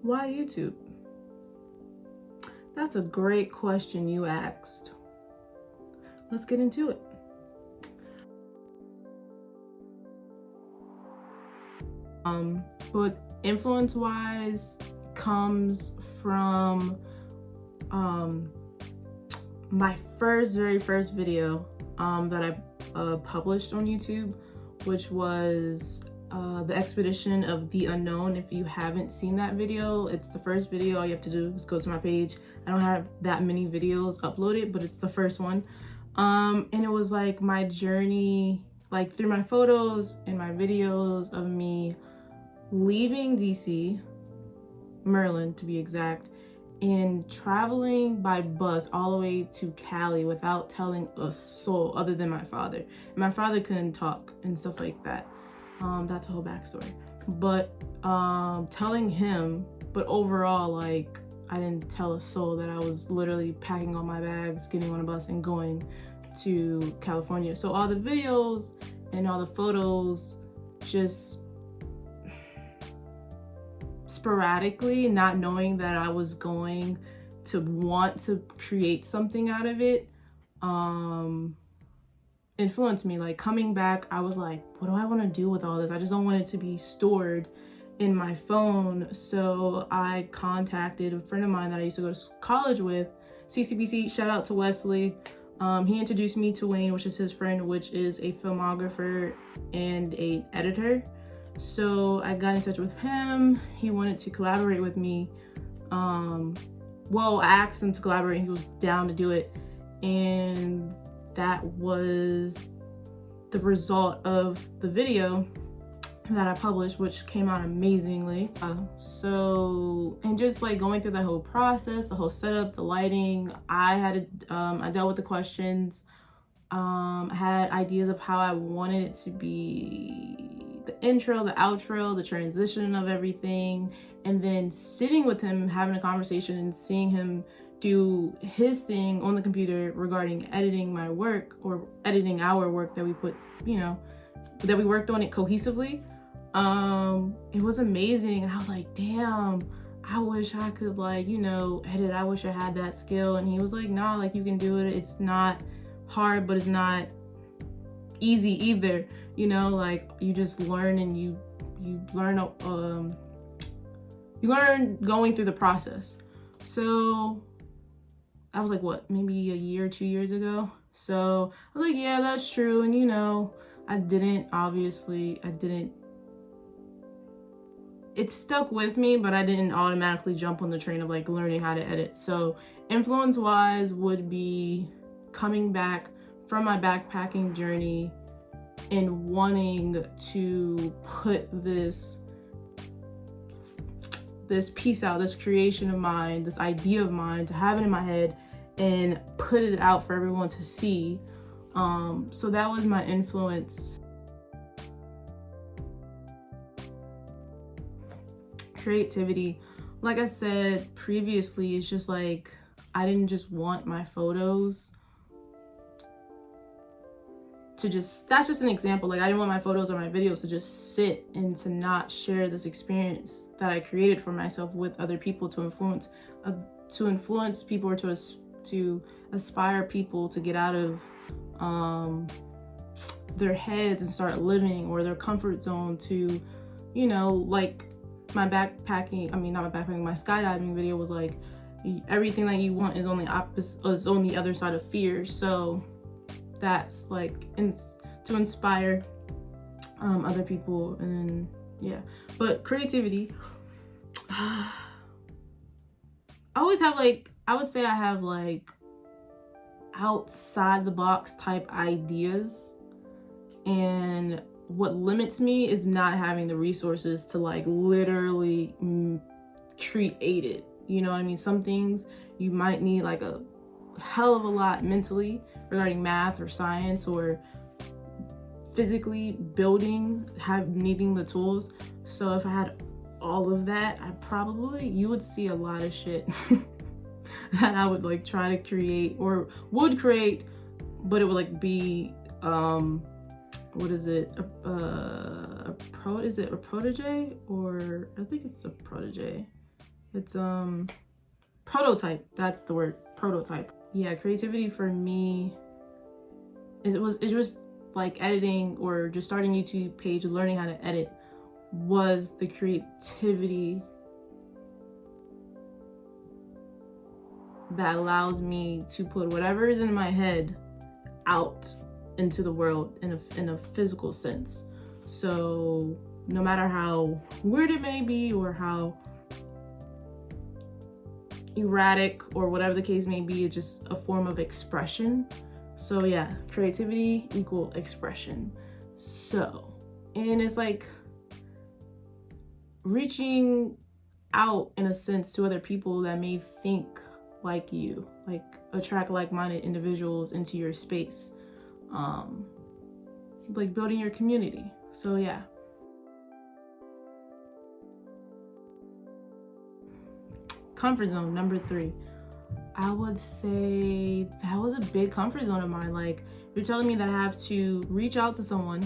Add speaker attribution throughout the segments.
Speaker 1: Why YouTube? That's a great question you asked. Let's get into it. But influence-wise comes from my very first video that I published on YouTube, which was the expedition of the unknown. If you haven't seen that video, it's the first video. All you have to do is go to my page. I don't have that many videos uploaded, but it's the first one. And it was like my journey, like through my photos and my videos of me leaving DC, Maryland to be exact, and traveling by bus all the way to Cali without telling a soul other than my father. And my father couldn't talk and stuff like that. That's a whole backstory. But telling him, but overall, like, I didn't tell a soul that I was literally packing all my bags, getting on a bus and going to California. So all the videos and all the photos just sporadically, not knowing that I was going to want to create something out of it, influenced me. Like coming back, I was like, what do I want to do with all this? I just don't want it to be stored in my phone. So I contacted a friend of mine that I used to go to college with, CCBC, shout out to Wesley. He introduced me to Wayne, which is his friend, which is a filmographer and an editor. So I got in touch with him. He wanted to collaborate with me. Well, I asked him to collaborate and he was down to do it. And that was the result of the video that I published, which came out amazingly. And just like going through the whole process, the whole setup, the lighting, I dealt with the questions. I had ideas of how I wanted it to be, the intro, the outro, the transition of everything, and then sitting with him, having a conversation and seeing him do his thing on the computer regarding editing my work, or editing our work that we put, that we worked on it cohesively. It was amazing. And I was like, damn, I wish I could edit. I wish I had that skill. And he was like, nah, like you can do it. It's not hard, but it's not easy either. Like you just learn, and you learn going through the process. So I was like, what, maybe a year, 2 years ago. So I was like, yeah, that's true. And it stuck with me, but I didn't automatically jump on the train of like learning how to edit. So influence wise would be coming back from my backpacking journey and wanting to put this piece out, this creation of mine, this idea of mine, to have it in my head and put it out for everyone to see. So that was my influence. Creativity, like I said previously, it's just like I didn't just want my photos to that's just an example. Like I didn't want my photos or my videos to just sit and to not share this experience that I created for myself with other people, to influence people, or to aspire people to get out of their heads and start living, or their comfort zone, to like my skydiving video was like, everything that you want is on the other side of fear. So that's like to inspire other people. And yeah, but creativity, I always have I would say I have outside the box type ideas, and what limits me is not having the resources to literally create it. Some things you might need a hell of a lot mentally regarding math or science, or physically needing the tools. So if I had all of that, you would see a lot of shit that I would try to create, or would create, but it would be is it a protege, or I think it's a protege. It's prototype. That's the word, prototype. Yeah, creativity for me, it just like editing or just starting YouTube page, learning how to edit was the creativity that allows me to put whatever is in my head out into the world in a physical sense. So no matter how weird it may be or how erratic or whatever the case may be, it's just a form of expression. So yeah, creativity equal expression. So, and it's like reaching out in a sense to other people that may think like you, like attract like-minded individuals into your space, like building your community. So yeah. Comfort zone, number 3. I would say that was a big comfort zone of mine. Like, you're telling me that I have to reach out to someone,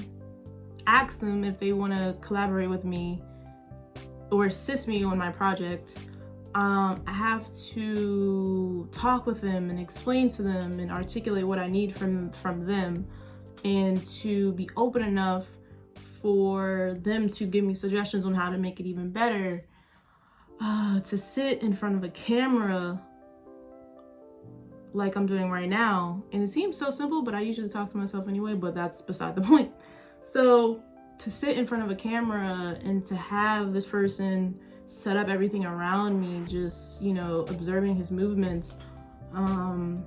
Speaker 1: ask them if they want to collaborate with me or assist me on my project. I have to talk with them and explain to them and articulate what I need from them, and to be open enough for them to give me suggestions on how to make it even better. To sit in front of a camera like I'm doing right now, and it seems so simple, but I usually talk to myself anyway, but that's beside the point. So to sit in front of a camera and to have this person set up everything around me, just, you know, observing his movements, and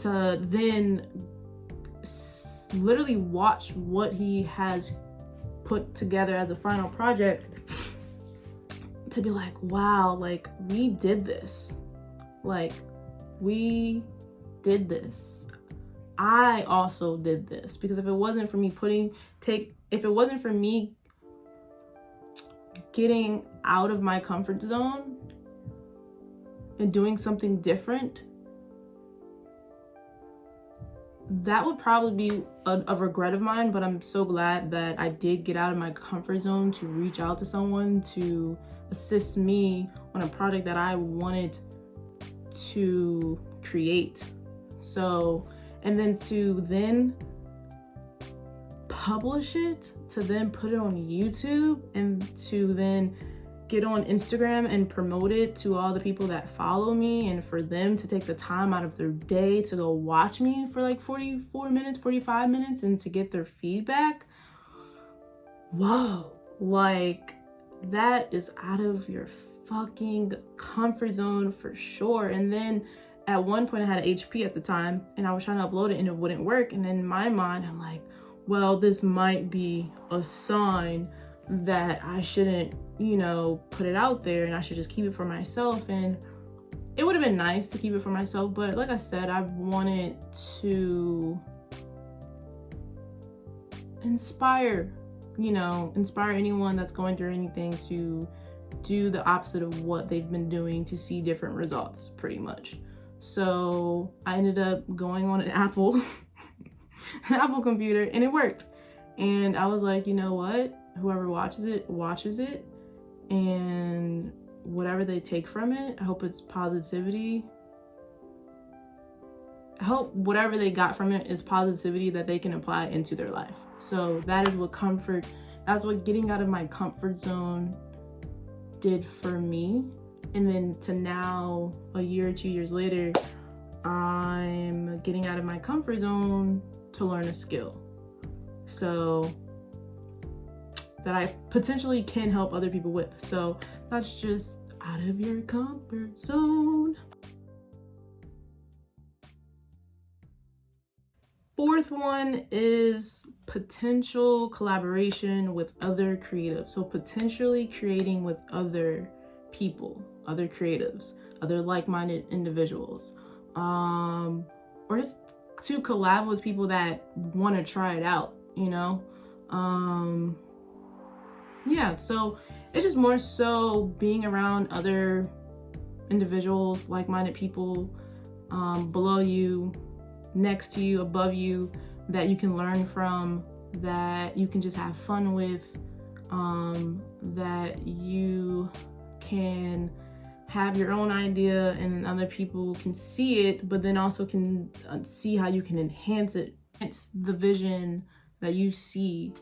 Speaker 1: to then literally watch what he has put together as a final project, to be like, wow, like we did this. Like, we did this. I also did this, because if it wasn't for me if it wasn't for me getting out of my comfort zone and doing something different, that would probably be a regret of mine. But I'm so glad that I did get out of my comfort zone to reach out to someone to assist me on a project that I wanted to create. So, and then to then publish it, to then put it on YouTube, and to then get on Instagram and promote it to all the people that follow me, and for them to take the time out of their day to go watch me for like 44 minutes, 45 minutes, and to get their feedback. Whoa, like that is out of your fucking comfort zone for sure. And then at one point I had an HP at the time, and I was trying to upload it and it wouldn't work. And in my mind, I'm like, well, this might be a sign that I shouldn't, you know, put it out there, and I should just keep it for myself. And it would have been nice to keep it for myself, but like I said, I wanted to inspire anyone that's going through anything to do the opposite of what they've been doing, to see different results, pretty much. So I ended up going on an Apple computer, and it worked. And I was like, you know what? Whoever watches it, and whatever they take from it, I hope it's positivity. I hope whatever they got from it is positivity that they can apply into their life. So that's what getting out of my comfort zone did for me. And then to now, a year or 2 years later, I'm getting out of my comfort zone to learn a skill, so that I potentially can help other people with. So that's just out of your comfort zone. Fourth one is potential collaboration with other creatives. So potentially creating with other people, other creatives, other like-minded individuals, or just to collab with people that want to try it out, you know? Yeah, so it's just more so being around other individuals, like-minded people, below you, next to you, above you, that you can learn from, that you can just have fun with, that you can have your own idea and then other people can see it, but then also can see how you can enhance it. It's the vision that you see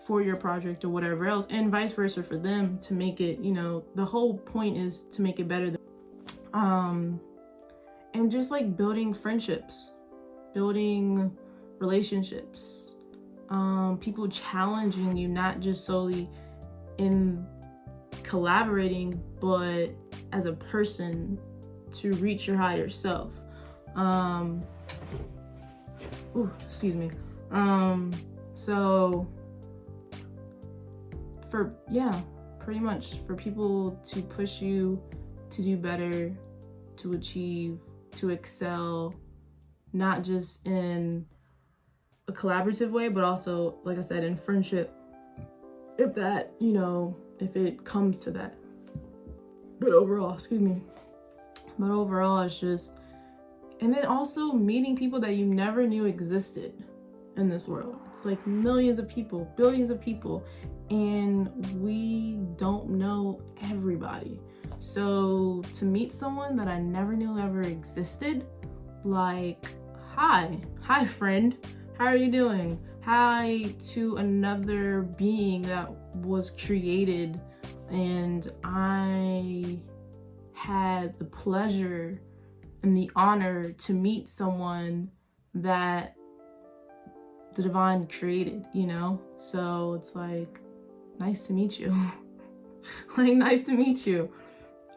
Speaker 1: for your project or whatever else, and vice versa for them to make it, you know, the whole point is to make it better. And just like building friendships, building relationships, people challenging you, not just solely in collaborating, but as a person to reach your higher self. Excuse me. So pretty much for people to push you to do better, to achieve, to excel, not just in a collaborative way, but also, like I said, in friendship, if that, you know, if it comes to that. But overall, it's just, and then also meeting people that you never knew existed in this world. It's like millions of people, billions of people, and we don't know everybody. So to meet someone that I never knew ever existed, like, hi friend, how are you doing? Hi to another being that was created, and I had the pleasure and the honor to meet someone that the divine created, you know? So it's like, nice to meet you. Like, nice to meet you.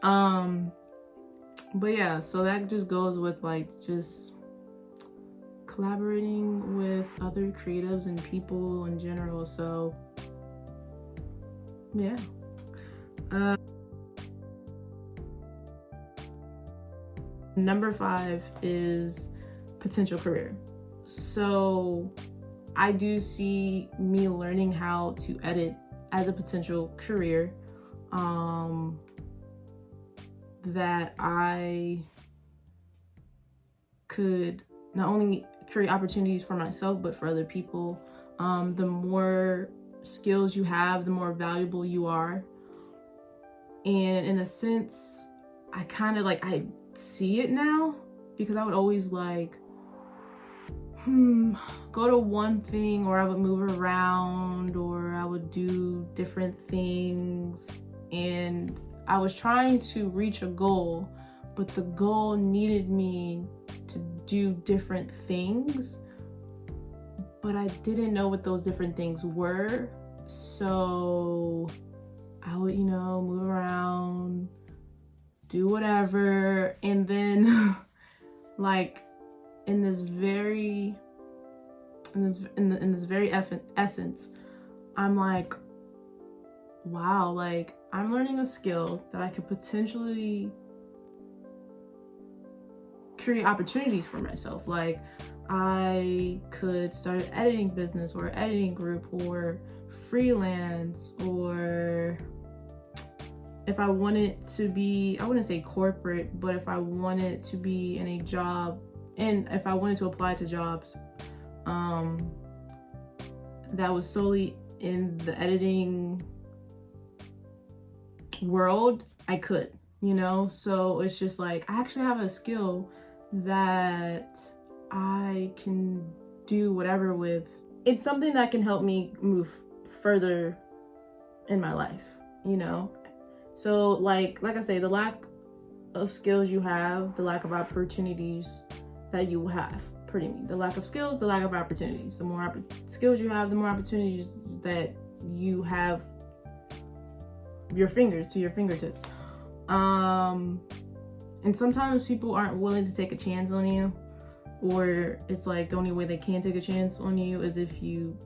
Speaker 1: But yeah, so that just goes with like just collaborating with other creatives and people in general. So yeah. Number 5 is potential career. So I do see me learning how to edit as a potential career, that I could not only create opportunities for myself, but for other people. The more skills you have, the more valuable you are. And in a sense, I kind of like, I see it now, because I would always like, go to one thing, or I would move around, or I would do different things, and I was trying to reach a goal, but the goal needed me to do different things, but I didn't know what those different things were. So I would, you know, move around, do whatever, and then like in this very essence, I'm like, wow, like I'm learning a skill that I could potentially create opportunities for myself. Like I could start an editing business or editing group, or freelance, or if I wanted to be, I wouldn't say corporate, but if I wanted to be in a job, and if I wanted to apply to jobs that was solely in the editing world, I could, you know? So it's just like, I actually have a skill that I can do whatever with. It's something that can help me move further in my life, you know? So like I say, the lack of skills you have, the lack of opportunities that you have, the lack of skills, the lack of opportunities. The more skills you have, the more opportunities that you have your fingertips. And sometimes people aren't willing to take a chance on you, or it's like the only way they can take a chance on you is if you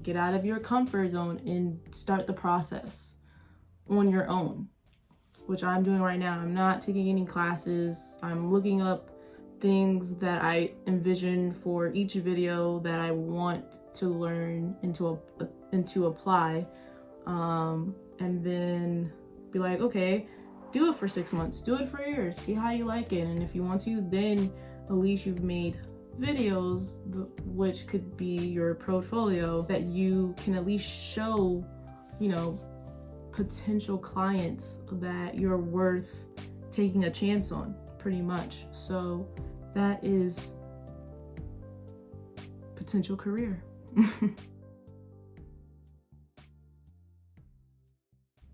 Speaker 1: get out of your comfort zone and start the process on your own, which I'm doing right now. I'm not taking any classes. I'm looking up things that I envision for each video that I want to learn and to apply, and then be like, okay, do it for 6 months, do it for a year, see how you like it, and if you want to, then at least you've made videos, which could be your portfolio, that you can at least show, you know, potential clients that you're worth taking a chance on, pretty much. So that is potential career.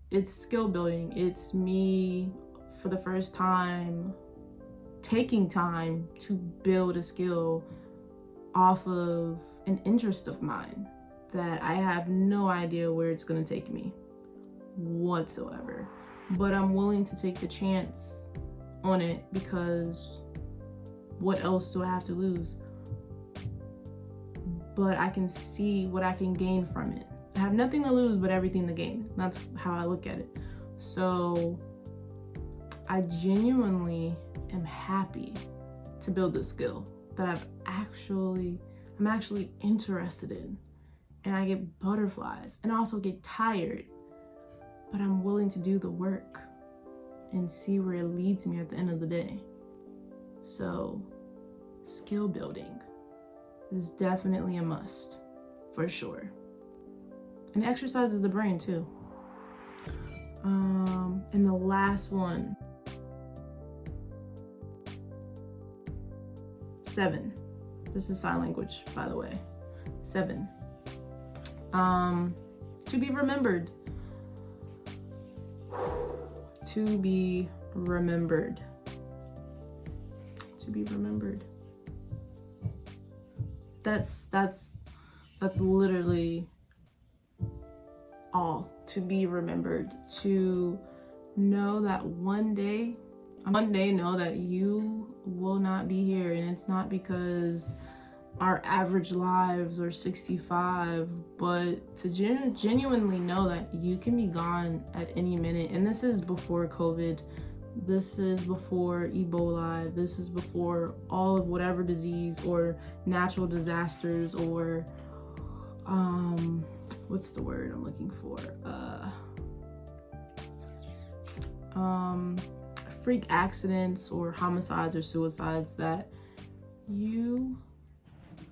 Speaker 1: It's skill building. It's me, for the first time, taking time to build a skill off of an interest of mine that I have no idea where it's going to take me whatsoever. But I'm willing to take the chance on it, because what else do I have to lose? But I can see what I can gain from it. I have nothing to lose but everything to gain. That's how I look at it. So I genuinely am happy to build this skill that I'm actually interested in. And I get butterflies and I also get tired, but I'm willing to do the work and see where it leads me at the end of the day. So skill building is definitely a must, for sure. And exercises the brain too. And the last one, 7. This is sign language, by the way. 7. To be remembered. To be remembered. To be remembered. That's literally all. To be remembered. To know that one day know that you will not be here, and it's not because our average lives are 65, but to genuinely know that you can be gone at any minute. And this is before COVID, this is before Ebola, this is before all of whatever disease or natural disasters or what's the word I'm looking for? Freak accidents or homicides or suicides, that you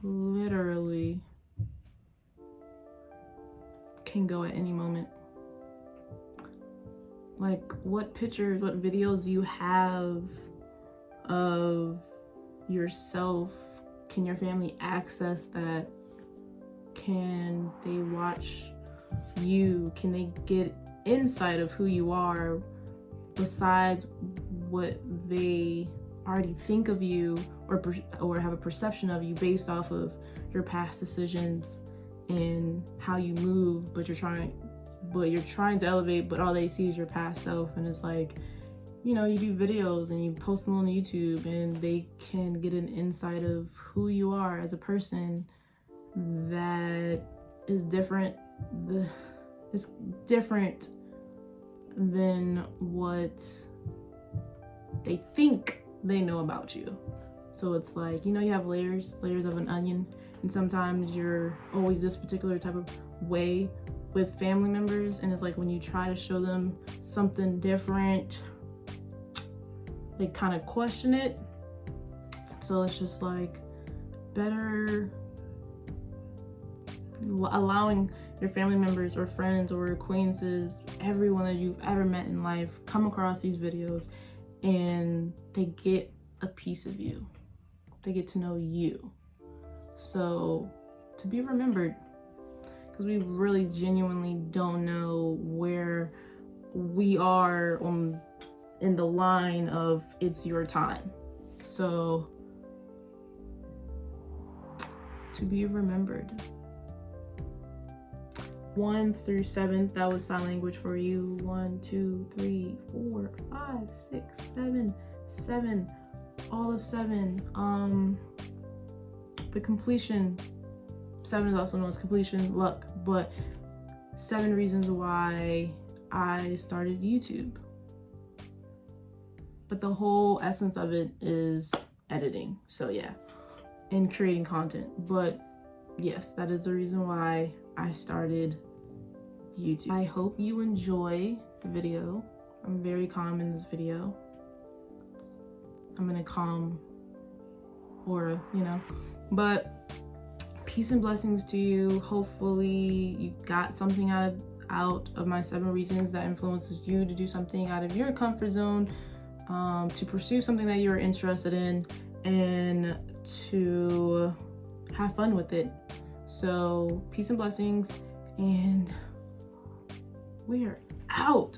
Speaker 1: literally can go at any moment. Like, what pictures, what videos you have of yourself? Can your family access that? Can they watch you? Can they get insight of who you are besides what they already think of you, or have a perception of you based off of your past decisions and how you move, but you're trying to elevate, but all they see is your past self. And it's like, you know, you do videos and you post them on YouTube and they can get an insight of who you are as a person that is different. It's different than what they think they know about you. So it's like, you know, you have layers of an onion, and sometimes you're always this particular type of way with family members, and it's like when you try to show them something different, they kind of question it. So it's just like better allowing your family members or friends or acquaintances, everyone that you've ever met in life, come across these videos and they get a piece of you. They get to know you. So to be remembered, because we really genuinely don't know where we are in the line of it's your time. So to be remembered. 1 through 7, that was sign language for you. 1, 2, 3, 4, 5, 6, 7, all of 7. The completion, 7 is also known as completion, luck, but 7 reasons why I started YouTube. But the whole essence of it is editing. So yeah, and creating content. But yes, that is the reason why I started YouTube. I hope you enjoy the video. I'm very calm in this video. I'm in a calm aura, you know. But peace and blessings to you. Hopefully you got something out of my 7 reasons that influences you to do something out of your comfort zone, to pursue something that you're interested in, and to have fun with it. So peace and blessings, and we are out.